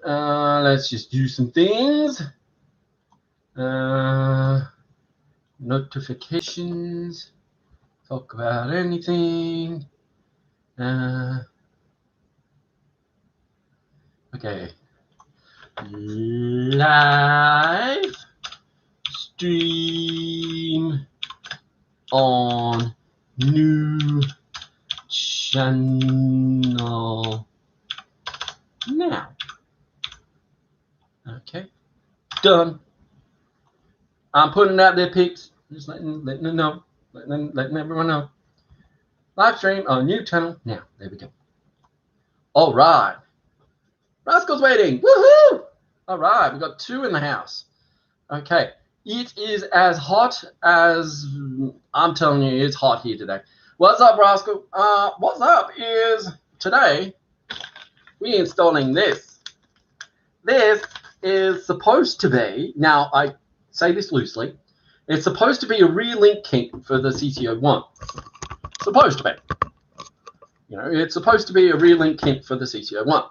let's just do some things. Notifications. Talk about anything. Okay. Live stream on new channel now. Okay, done. I'm putting out their pics, just letting them know, letting everyone know. Live stream on new channel now. There we go. All right. Rascal's waiting. Woohoo! All right, we got 2 in the house. Okay, it is as hot as I'm telling you. It's hot here today. What's up, Rascal? What's up is today we're installing this. This is supposed to be, now I say this loosely, it's supposed to be a relink kit for the CC-01. Supposed to be. You know, it's supposed to be a relink kit for the CC-01.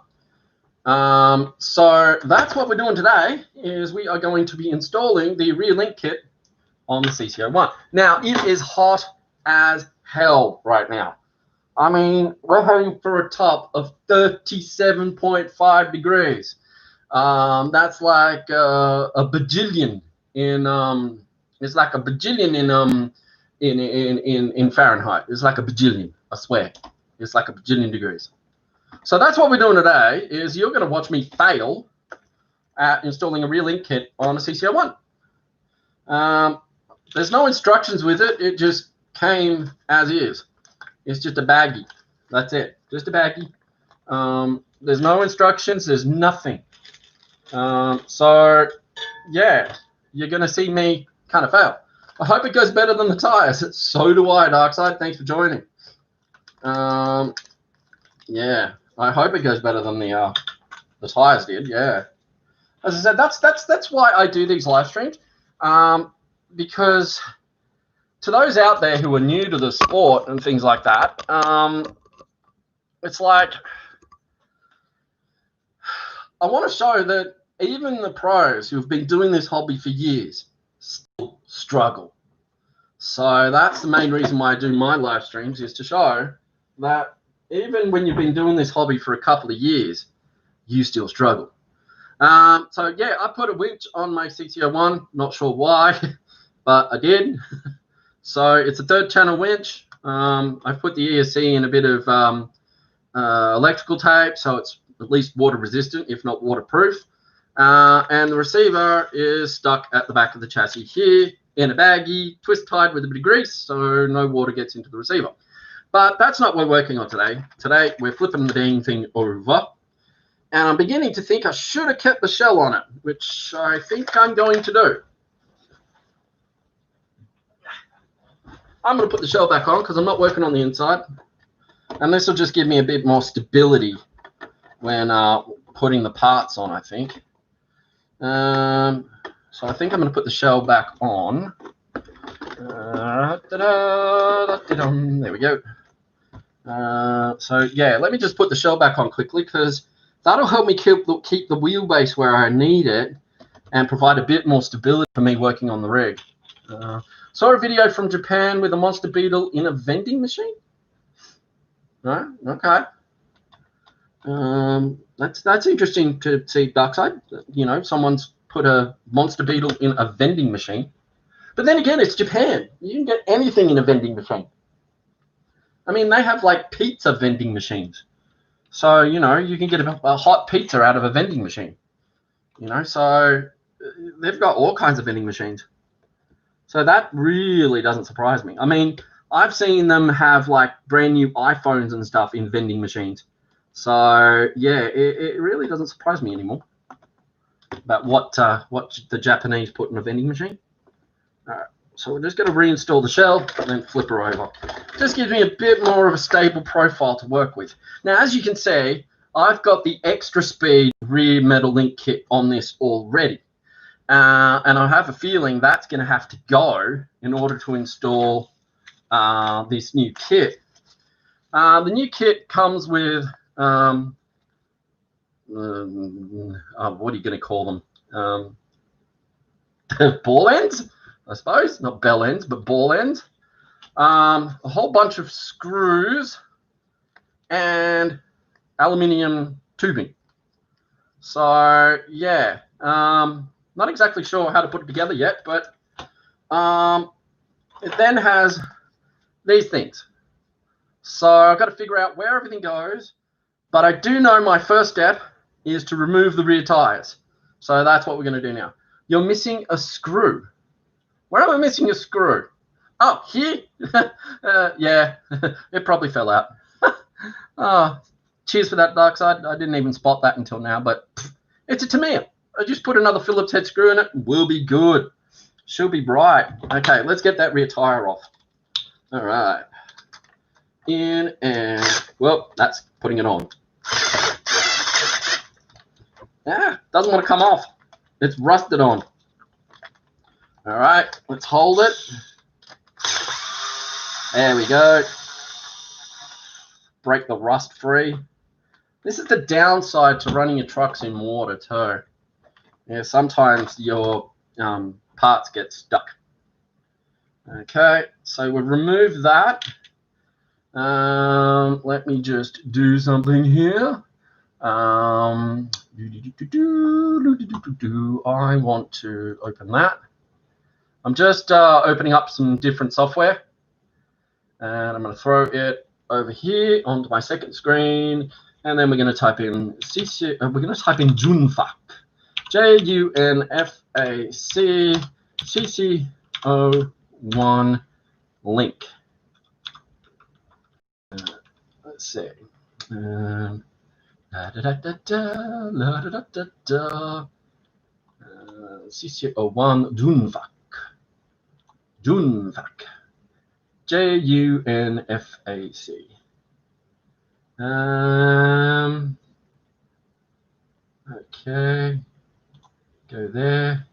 So that's what we're doing today, is we are going to be installing the relink kit on the CC-01. Now, it is hot as hell right now. I mean, we're heading for a top of 37.5 degrees. That's like a bajillion in it's like a bajillion in Fahrenheit. It's like a bajillion, I swear. It's like a bajillion degrees. So that's what we're doing today, is you're going to watch me fail at installing a relink kit on a CC-01. There's no instructions with it. It just came as is. It's just a baggie. That's it. Just a baggie. There's no instructions. There's nothing. So, yeah, you're going to see me kind of fail. I hope it goes better than the Tyres. So do I, Darkside. Thanks for joining. Yeah, I hope it goes better than the Tyres did. Yeah, as I said, that's why I do these live streams, because to those out there who are new to the sport and things like that, it's like I want to show that even the pros who have been doing this hobby for years still struggle. So that's the main reason why I do my live streams, is to show that even when you've been doing this hobby for a couple of years, you still struggle. So yeah, I put a winch on my CC-01, not sure why, but I did. So it's a 3rd channel winch. I put the ESC in a bit of electrical tape, so it's at least water resistant, if not waterproof. And the receiver is stuck at the back of the chassis here in a baggie, twist tied with a bit of grease, so no water gets into the receiver. But that's not what we're working on today. Today, we're flipping the dang thing over. And I'm beginning to think I should have kept the shell on it, which I think I'm going to do. I'm going to put the shell back on because I'm not working on the inside. And this will just give me a bit more stability when putting the parts on, I think. So I think I'm going to put the shell back on. There we go. So yeah, let me just put the shell back on quickly, because that'll help me keep the wheelbase where I need it and provide a bit more stability for me working on the rig. Saw a video from Japan with a monster beetle in a vending machine. No, okay. That's interesting to see, Darkside. You know, someone's put a monster beetle in a vending machine. But then again, it's Japan. You can get anything in a vending machine. I mean, they have like pizza vending machines. So, you know, you can get a hot pizza out of a vending machine. You know, so they've got all kinds of vending machines. So that really doesn't surprise me. I mean, I've seen them have like brand new iPhones and stuff in vending machines. So, yeah, it really doesn't surprise me anymore about what the Japanese put in a vending machine. All right. So we're just going to reinstall the shell and then flip her over. Just gives me a bit more of a stable profile to work with. Now, as you can see, I've got the extra speed rear metal link kit on this already. And I have a feeling that's going to have to go in order to install this new kit. The new kit comes with what are you going to call them? Ball ends, I suppose. Not bell ends, but ball ends. A whole bunch of screws and aluminium tubing. So yeah, not exactly sure how to put it together yet, but it then has these things. So I've got to figure out where everything goes, but I do know my first step is to remove the rear tires. So that's what we're going to do now. You're missing a screw. Where am I missing a screw? Oh, here? Yeah, it probably fell out. Oh, cheers for that, Darkside. I didn't even spot that until now, but it's a Tamiya. I just put another Phillips head screw in it. We'll be good. She'll be bright. Okay, let's get that rear tire off. All right. In and, well, that's putting it on. Doesn't want to come off. It's rusted on. All right, let's hold it. There we go. Break the rust free. This is the downside to running your trucks in water too. Yeah, sometimes your parts get stuck. Okay, so we've removed that. Let me just do something here. I want to open that. I'm just opening up some different software, and I'm going to throw it over here onto my second screen, and then we're going to type in CC. We're going to type in Junfac, Junfac, CC-01 link. Let's see. CC-01 Junfac. Junfac. Junfac. Okay. Go there.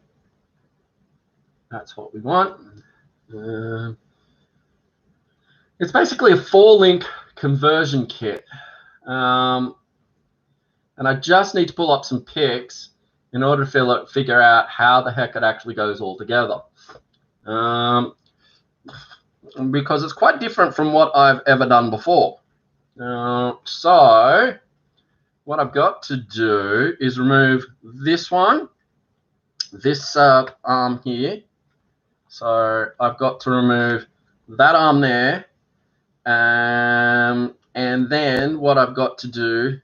That's what we want. It's basically a 4-link conversion kit. And I just need to pull up some pics in order to figure out how the heck it actually goes all together. Because it's quite different from what I've ever done before. So what I've got to do is remove this one, this arm here. So I've got to remove that arm there. And then what I've got to do,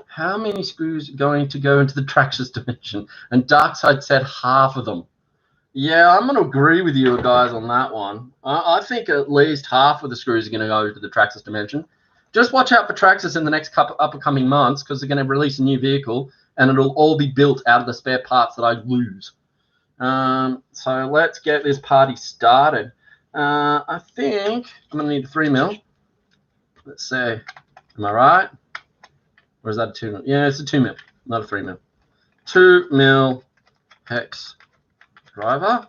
how many screws are going to go into the Traxxas dimension? And Darkside said half of them. Yeah, I'm going to agree with you guys on that one. I think at least half of the screws are going to go to the Traxxas dimension. Just watch out for Traxxas in the next upcoming months, because they're going to release a new vehicle, and it'll all be built out of the spare parts that I lose. So let's get this party started. I think I'm going to need a 3mm. Let's see. Am I right? Or is that a 2mm? Yeah, it's a 2mm, not a 3mm. 2mm hex driver.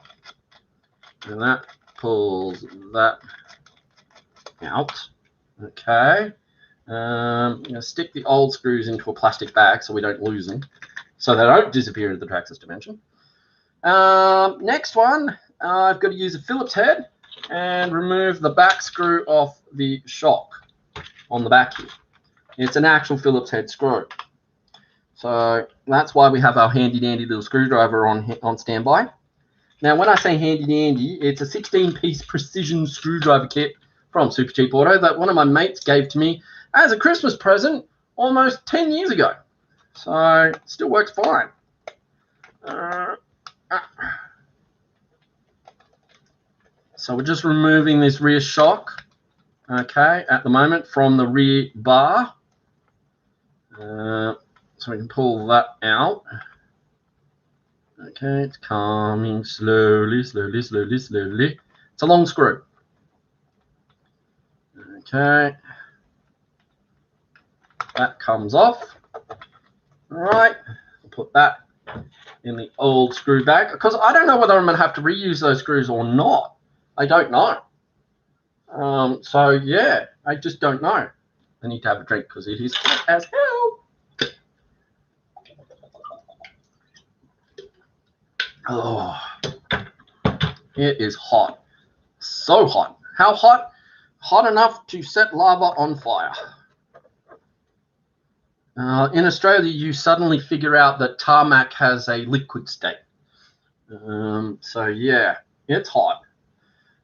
And that pulls that out. Okay. I'm going to stick the old screws into a plastic bag so we don't lose them, so they don't disappear into the Traxxas dimension. Next one, I've got to use a Phillips head and remove the back screw off the shock on the back here. It's an actual Phillips head screw. So that's why we have our handy dandy little screwdriver on standby. Now, when I say handy dandy, it's a 16-piece precision screwdriver kit from Super Cheap Auto that one of my mates gave to me as a Christmas present almost 10 years ago. So it still works fine. So we're just removing this rear shock, okay, at the moment from the rear bar. So we can pull that out. Okay, it's coming slowly, slowly, slowly, slowly. It's a long screw. Okay. That comes off. All right, I'll put that in the old screw bag, because I don't know whether I'm going to have to reuse those screws or not. I don't know. So yeah, I just don't know. I need to have a drink because it is hot as hell. Oh, it is hot. So hot. How hot? Hot enough to set lava on fire. In Australia, you suddenly figure out that tarmac has a liquid state. So yeah, it's hot.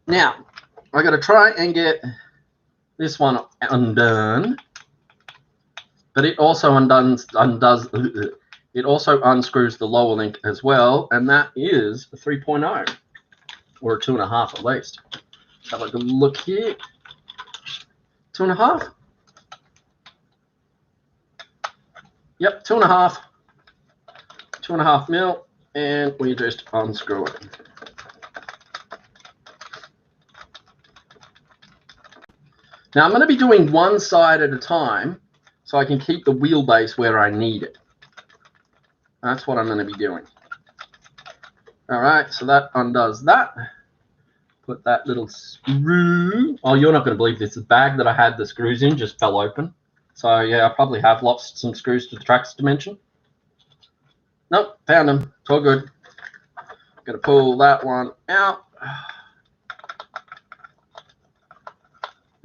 Now, I got to try and get this one undone, but it also it also unscrews the lower link as well, and that is a 3.0 or a 2.5 at least. Have a good look here. 2.5. Yep, 2.5. 2.5 mil, and we just unscrew it. Now I'm going to be doing one side at a time so I can keep the wheelbase where I need it. That's what I'm going to be doing. All right, so that undoes that. Put that little screw. Oh, you're not going to believe this. The bag that I had the screws in just fell open. So yeah, I probably have lost some screws to the tracks dimension. Nope, found them. It's all good. Going to pull that one out.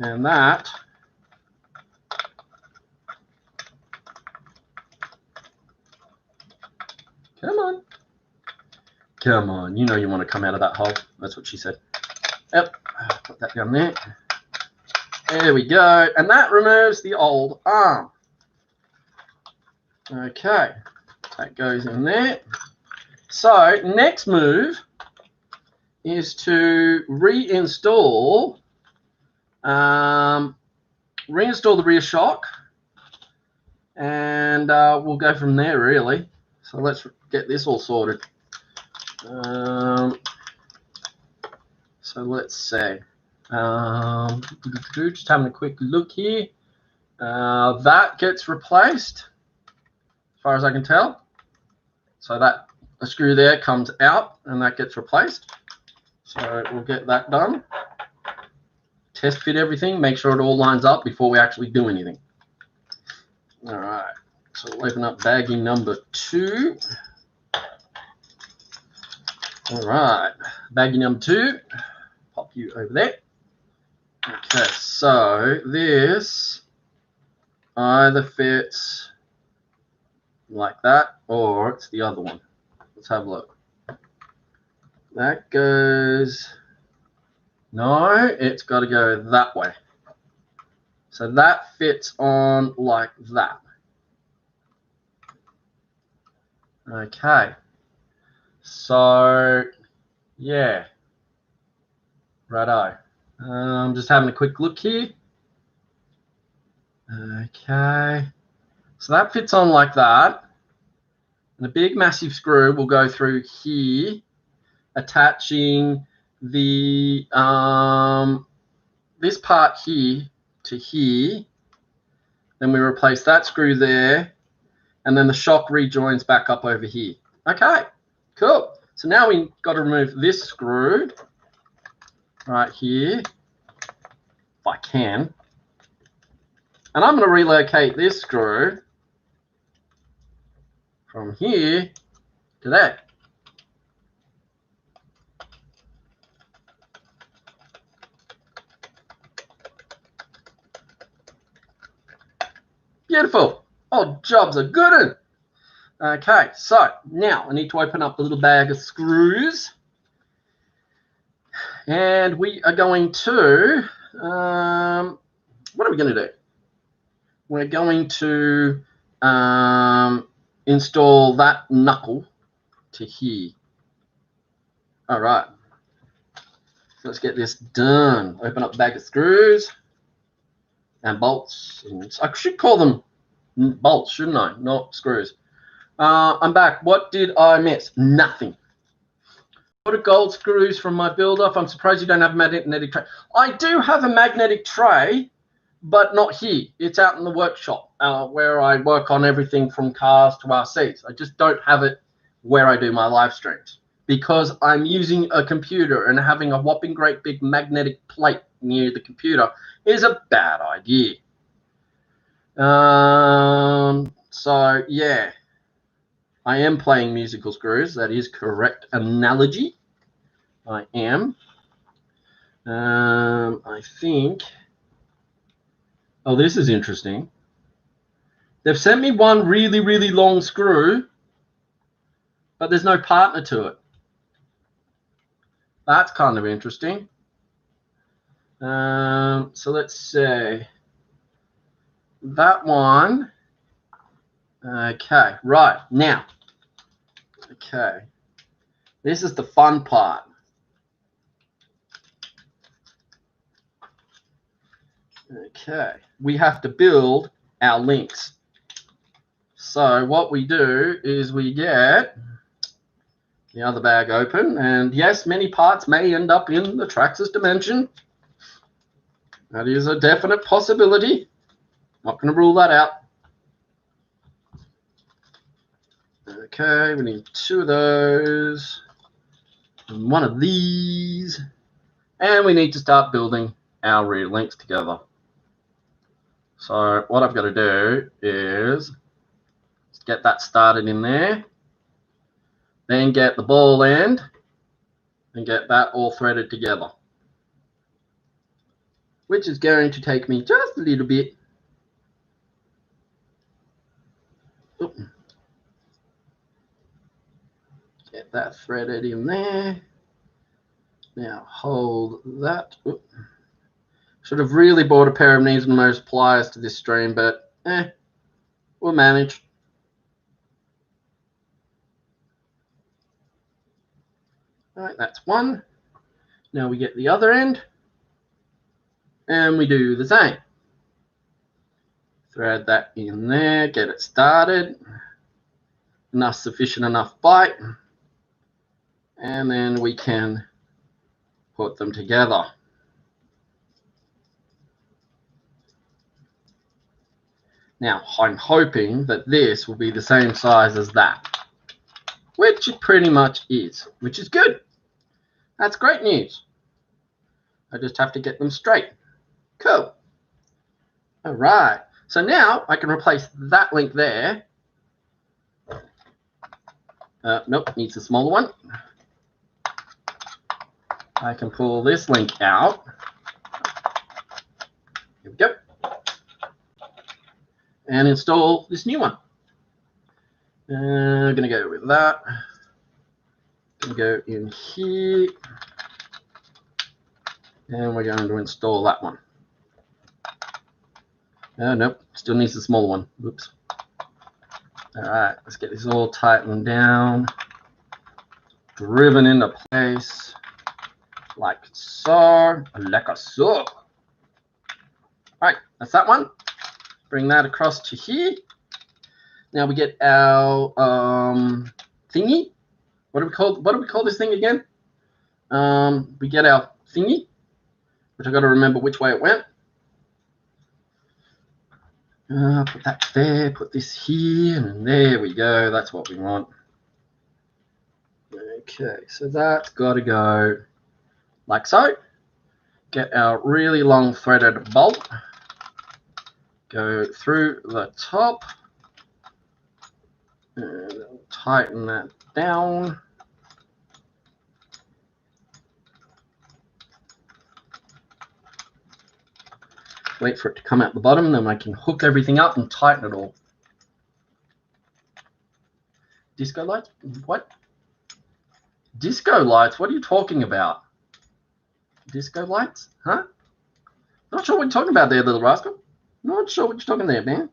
And that. Come on. Come on. You know you want to come out of that hole. That's what she said. Yep. Put that down there. There we go. And that removes the old arm. Okay. That goes in there. So next move is to reinstall the rear shock, and we'll go from there really. So let's get this all sorted. So let's say just having a quick look here. That gets replaced as far as I can tell. So that a screw there comes out and that gets replaced. So we'll get that done. Test fit everything, make sure it all lines up before we actually do anything. All right, so we'll open up baggie number 2. All right, baggie number 2, pop you over there. Okay, so this either fits like that or it's the other one. Let's have a look. That goes, no, it's got to go that way. So that fits on like that. Okay. So, yeah. Righto. I'm just having a quick look here. Okay. So that fits on like that. And a big massive screw will go through here, attaching the this part here to here. Then we replace that screw there, and then the shock rejoins back up over here. Okay, cool. So now we've got to remove this screw right here, if I can. And I'm going to relocate this screw from here to there. Beautiful. Oh, jobs are good. Okay, so now I need to open up the little bag of screws. And we are going to, what are we going to do? We're going to install that knuckle to here. All right. So let's get this done. Open up the bag of screws and bolts. I should call them bolts, shouldn't I? Not screws. I'm back. What did I miss? Nothing. What are gold screws from my build-off? I'm surprised you don't have a magnetic tray. I do have a magnetic tray, but not here. It's out in the workshop where I work on everything from cars to RCs. I just don't have it where I do my live streams because I'm using a computer, and having a whopping great big magnetic plate near the computer is a bad idea. So yeah, I am playing musical screws. That is correct analogy. I am. I think. Oh, this is interesting. They've sent me one really, really long screw, but there's no partner to it. That's kind of interesting. So let's say that one. Okay, right now. Okay, this is the fun part. Okay, we have to build our links. So what we do is we get the other bag open, and yes, many parts may end up in the Traxxas dimension. That is a definite possibility. Not going to rule that out. Okay, we need 2 of those, and 1 of these, and we need to start building our rear links together. So what I've got to do is get that started in there, then get the ball end and get that all threaded together, which is going to take me just a little bit. Oop. Get that threaded in there. Now hold that. Oop. Should have really bought a pair of knees and nose pliers to this stream, but we'll manage. All right, that's one. Now we get the other end, and we do the same. Thread that in there, get it started. Sufficient enough bite, and then we can put them together. Now, I'm hoping that this will be the same size as that, which it pretty much is, which is good. That's great news. I just have to get them straight. Cool. All right. So now I can replace that link there. Nope, needs a smaller one. I can pull this link out. Here we go. And install this new one. I'm going to go with that. Going to go in here. And we're going to install that one. Nope, still needs a smaller one. Oops. All right, let's get this all tightened down. Driven into place. Like so. Like so. All right, that's that one. Bring that across to here. Now we get our thingy. What do we call this thing again? We get our thingy, which I got to remember which way it went. Put that there, put this here, and there we go. That's what we want. Okay, so that's got to go like so. Get our really long threaded bolt. Go through the top. And tighten that down. Wait for it to come out the bottom, then I can hook everything up and tighten it all. Disco lights? What? Disco lights? What are you talking about? Disco lights? Huh? Not sure what you're talking about there, little rascal. Not sure what you're talking there, man.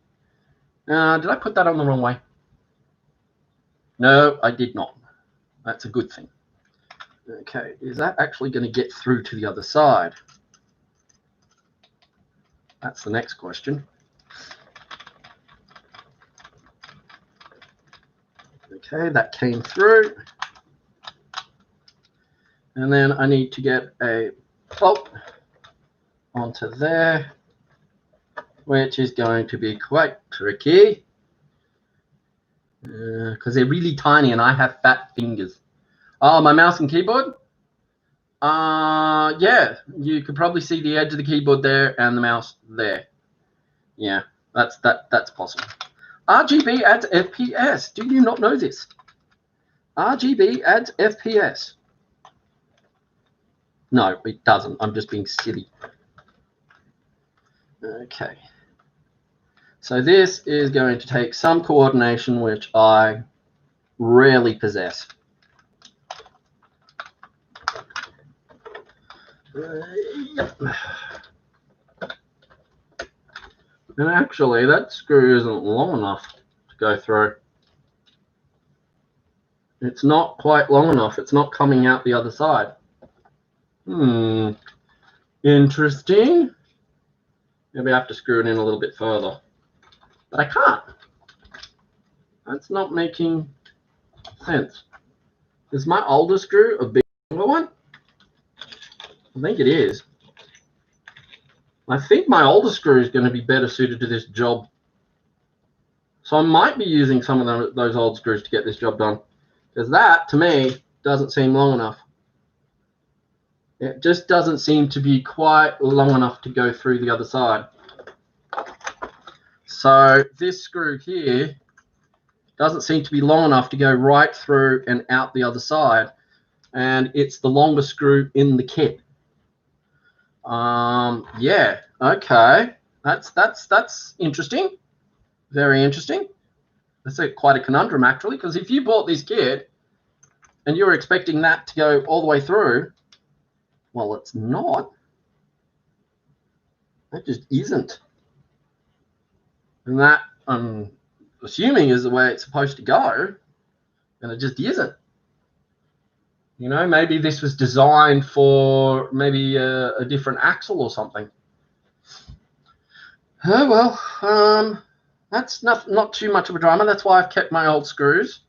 Did I put that on the wrong way? No, I did not. That's a good thing. Okay, is that actually going to get through to the other side? That's the next question. Okay, that came through. And then I need to get a bolt onto there, which is going to be quite tricky because they're really tiny and I have fat fingers. Oh, my mouse and keyboard? Yeah, you could probably see the edge of the keyboard there and the mouse there. Yeah, that's possible. RGB adds FPS. Do you not know this? RGB adds FPS. No, it doesn't. I'm just being silly. Okay. So this is going to take some coordination, which I rarely possess. Yep. And actually, that screw isn't long enough to go through. It's not quite long enough. It's not coming out the other side. Interesting. Maybe I have to screw it in a little bit further. But I can't. That's not making sense. Is my older screw a bigger one? I think it is. I think my older screw is going to be better suited to this job. So I might be using some of those old screws to get this job done. Because that, to me, doesn't seem long enough. It just doesn't seem to be quite long enough to go through the other side. So this screw here doesn't seem to be long enough to go right through and out the other side. And it's the longest screw in the kit. Yeah, okay. That's interesting. Very interesting. That's quite a conundrum, actually, because if you bought this kit and you were expecting that to go all the way through, well, it's not. That just isn't. And that, I'm assuming, is the way it's supposed to go, and it just isn't. You know, maybe this was designed for maybe a different axle or something. Oh, well, that's not too much of a drama. That's why I've kept my old screws.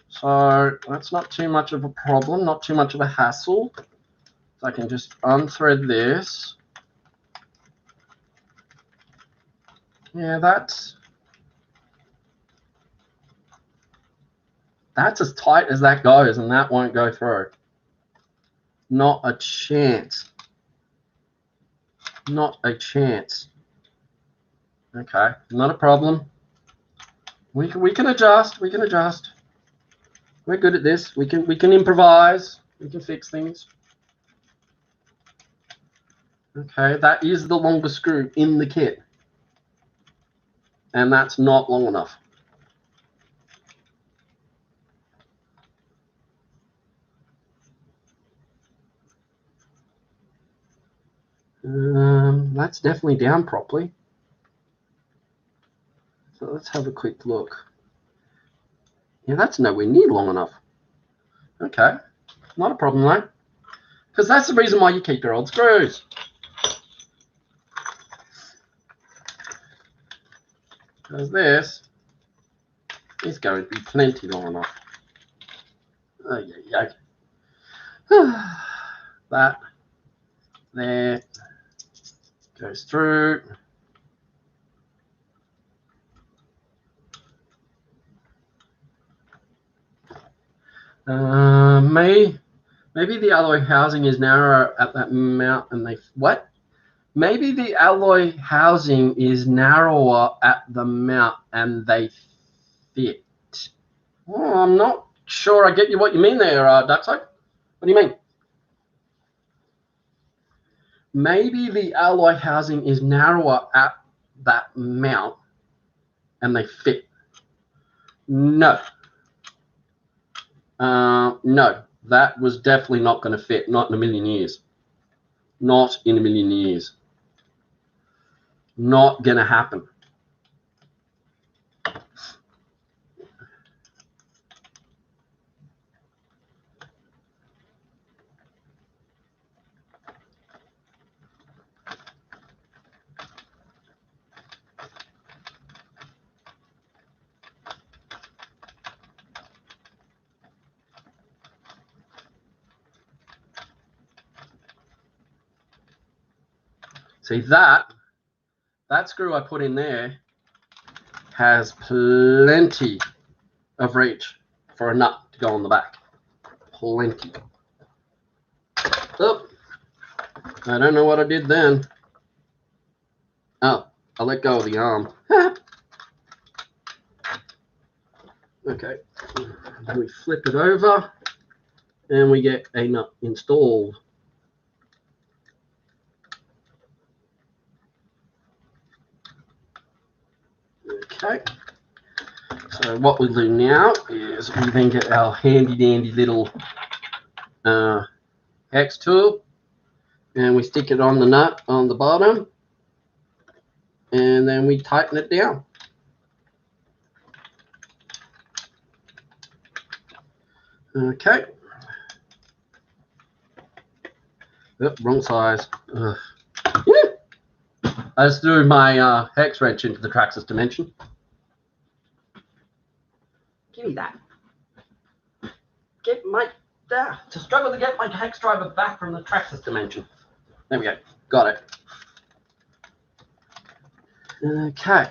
So that's not too much of a problem, not too much of a hassle. So I can just unthread this. Yeah, that's as tight as that goes, and that won't go through. Not a chance. Not a chance. Okay, not a problem. We can adjust. We can adjust. We're good at this. We can improvise. We can fix things. Okay, that is the longest screw in the kit, and that's not long enough. That's definitely down properly. So let's have a quick look. Yeah, that's nowhere near long enough. Okay, not a problem though, because that's the reason why you keep your old screws. Because this is going to be plenty long enough. Oh, yeah. That there goes through. Maybe the alloy housing is narrow at that mount, and they what? Maybe the alloy housing is narrower at the mount, and they fit. Oh, I'm not sure I get you what you mean there, Duckside. What do you mean? Maybe the alloy housing is narrower at that mount, and they fit. No. No, that was definitely not going to fit. Not in a million years. Not in a million years. Not going to happen. See, that screw I put in there has plenty of reach for a nut to go on the back. Plenty. Oh, I don't know what I did then. Oh, I let go of the arm. Okay, we flip it over and we get a nut installed. Okay, so what we'll do now is we then get our handy dandy little hex tool and we stick it on the nut on the bottom and then we tighten it down. Okay. Yep, wrong size. Ugh. I just threw my hex wrench into the Traxxas dimension. Give me that. Get my to struggle to get my hex driver back from the Traxxas dimension. There we go. Got it. Okay.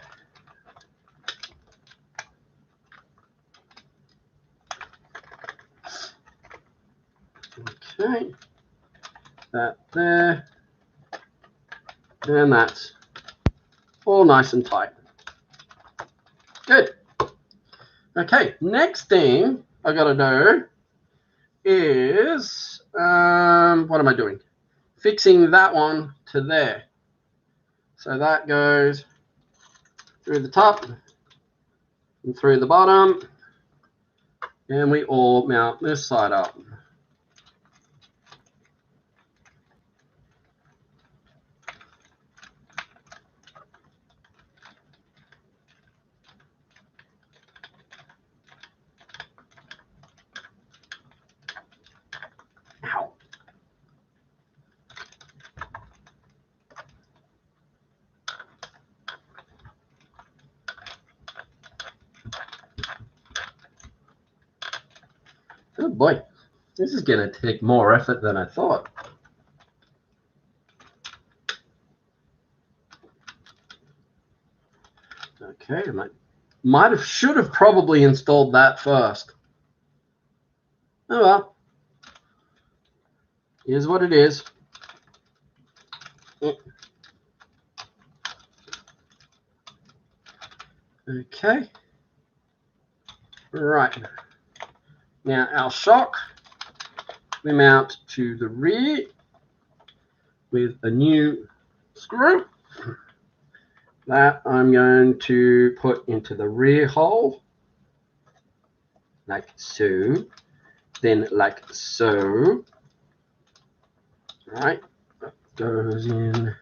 Okay. That there. And that's all nice and tight. Good. Okay, next thing I gotta do is what am I doing? Fixing that one to there. So that goes through the top and through the bottom, and we all mount this side up. Ow. Oh boy, this is going to take more effort than I thought. Okay, I should have probably installed that first. Oh well, here's what it is. Okay, right. Now our shock we mount to the rear with a new screw that I'm going to put into the rear hole, like so, then like so. All right, that goes in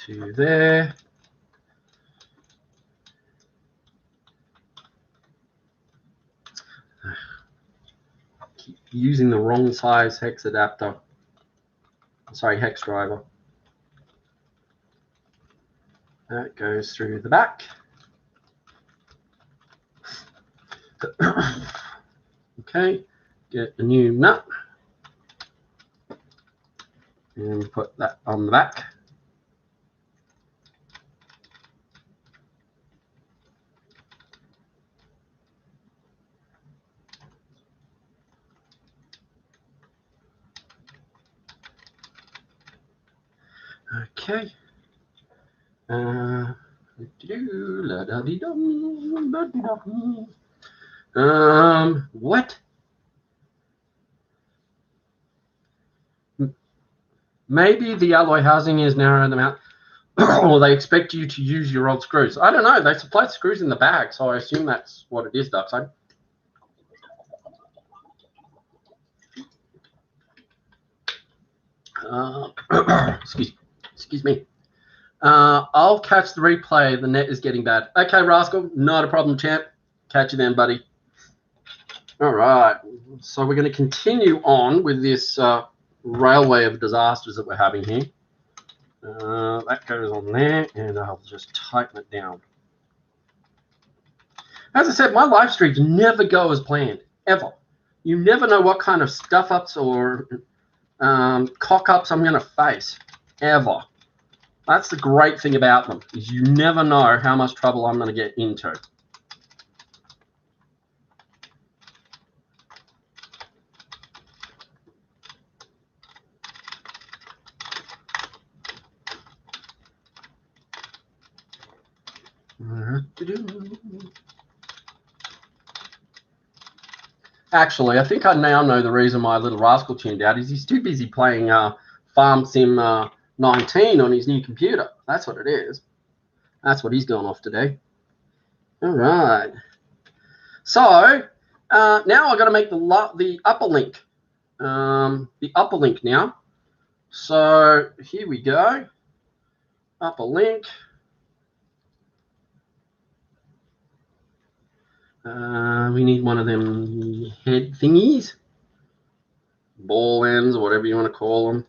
to there. Keep using the wrong size hex adapter. Sorry, hex driver. That goes through the back. Okay, get a new nut and put that on the back. Okay. What? Maybe the alloy housing is narrowing them out, or they expect you to use your old screws. I don't know. They supply screws in the bag, so I assume that's what it is, Darkside. Excuse me. I'll catch the replay. The net is getting bad. Okay, Rascal, not a problem, champ. Catch you then, buddy. All right. So we're going to continue on with this railway of disasters that we're having here. That goes on there, and I'll just tighten it down. As I said, my live streams never go as planned, ever. You never know what kind of stuff-ups or cock-ups I'm going to face, ever. That's the great thing about them, is you never know how much trouble I'm going to get into. Actually, I think I now know the reason why little rascal tuned out is he's too busy playing Farm Sim 19 on his new computer. That's what it is. That's what he's going off to do. All right. So now I've got to make the upper link. The upper link now. So here we go. Upper link. We need one of them head thingies. Ball ends, or whatever you want to call them.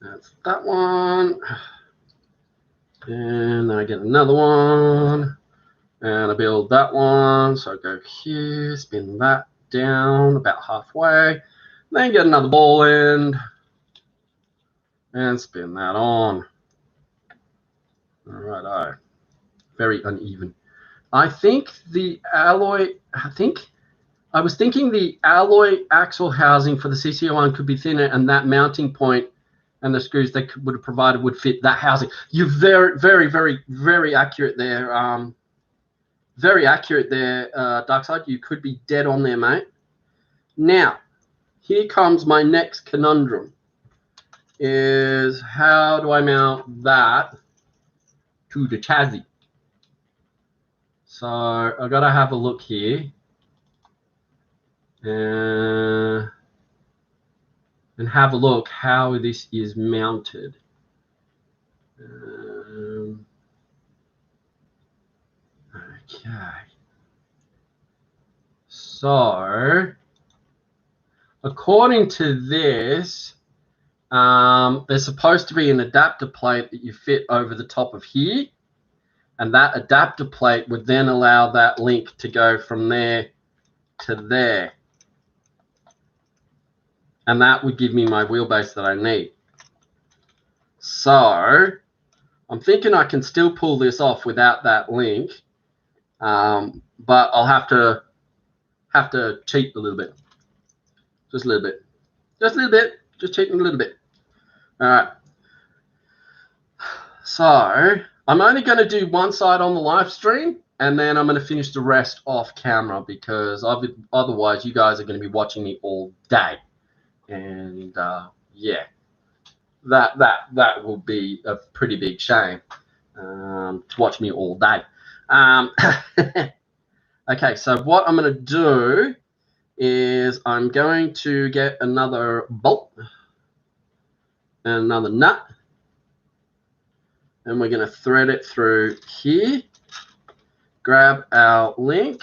That's that one. And then I get another one. And I build that one. So I go here, spin that down about halfway. Then get another ball end. And spin that on. Alright, very uneven. I think the alloy, I was thinking the alloy axle housing for the CC-01 could be thinner, and that mounting point and the screws they would have provided would fit that housing. You're very, very, very, very accurate there. Very accurate there, Darkside. You could be dead on there, mate. Now, here comes my next conundrum. Is how do I mount that to the chassis? So I've got to have a look here. And have a look how this is mounted. Okay. So, according to this, there's supposed to be an adapter plate that you fit over the top of here. And that adapter plate would then allow that link to go from there to there. And that would give me my wheelbase that I need. So I'm thinking I can still pull this off without that link, but I'll have to cheat a little bit, just a little bit, just cheating a little bit. All right. So I'm only going to do one side on the live stream, and then I'm going to finish the rest off camera because otherwise you guys are going to be watching me all day. And yeah, that will be a pretty big shame to watch me all day. Okay, so what I'm going to do is I'm going to get another bolt and another nut, and we're going to thread it through here. Grab our link,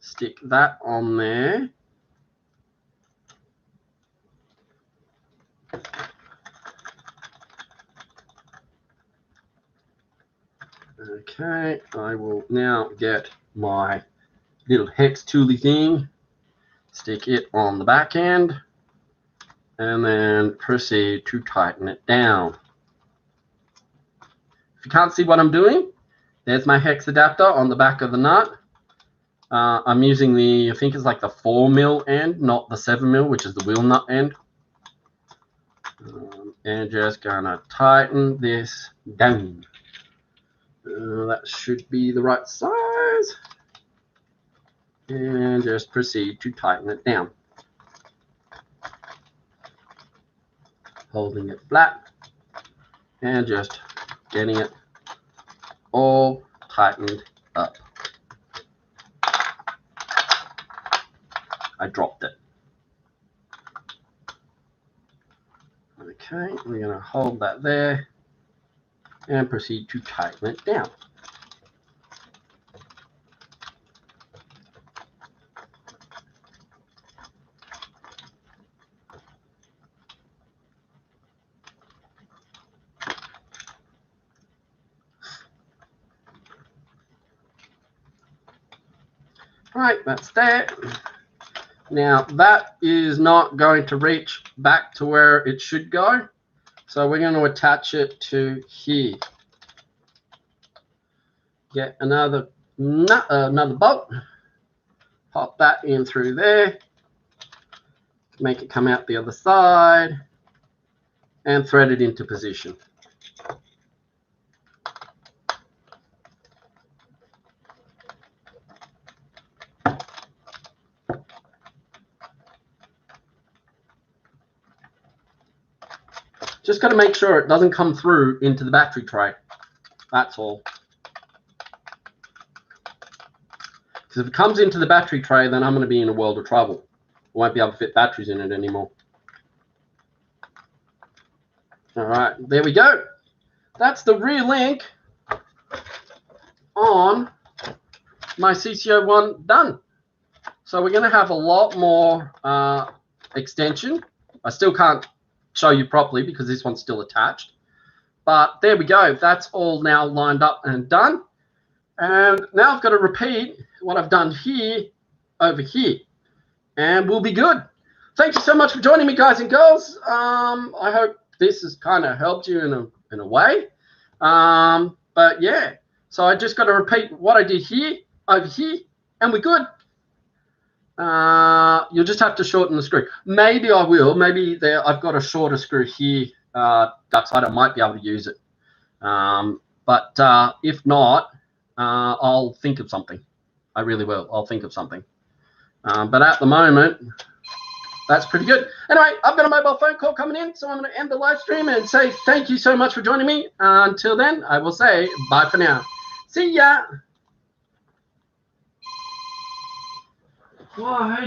stick that on there. Okay, I will now get my little hex tooly thing, stick it on the back end, and then proceed to tighten it down. If you can't see what I'm doing, there's my hex adapter on the back of the nut. I'm using the, I think it's like the 4mm end, not the 7mm, which is the wheel nut end. And just gonna tighten this down. That should be the right size. And just proceed to tighten it down. Holding it flat and just getting it all tightened up. I dropped it. Okay, we're going to hold that there and proceed to tighten it down. Right, that's that. Now that is not going to reach back to where it should go, so we're going to attach it to here. Get another bolt, pop that in through there, make it come out the other side, and thread it into position. Just got to make sure it doesn't come through into the battery tray. That's all. Because if it comes into the battery tray, then I'm going to be in a world of trouble. I won't be able to fit batteries in it anymore. All right, there we go. That's the rear link on my CC-01 done. So we're going to have a lot more extension. I still can't show you properly because this one's still attached. But there we go. That's all now lined up and done. And now I've got to repeat what I've done here over here. And we'll be good. Thank you so much for joining me, guys and girls. I hope this has kind of helped you in a way. But yeah, so I just got to repeat what I did here, over here, and we're good. You'll just have to shorten the screw. Maybe I will. Maybe I've got a shorter screw here, duck side. I might be able to use it. But if not, I'll think of something. I really will. I'll think of something. But at the moment, that's pretty good. Anyway, I've got a mobile phone call coming in, so I'm going to end the live stream and say thank you so much for joining me. Until then, I will say bye for now. See ya. Why?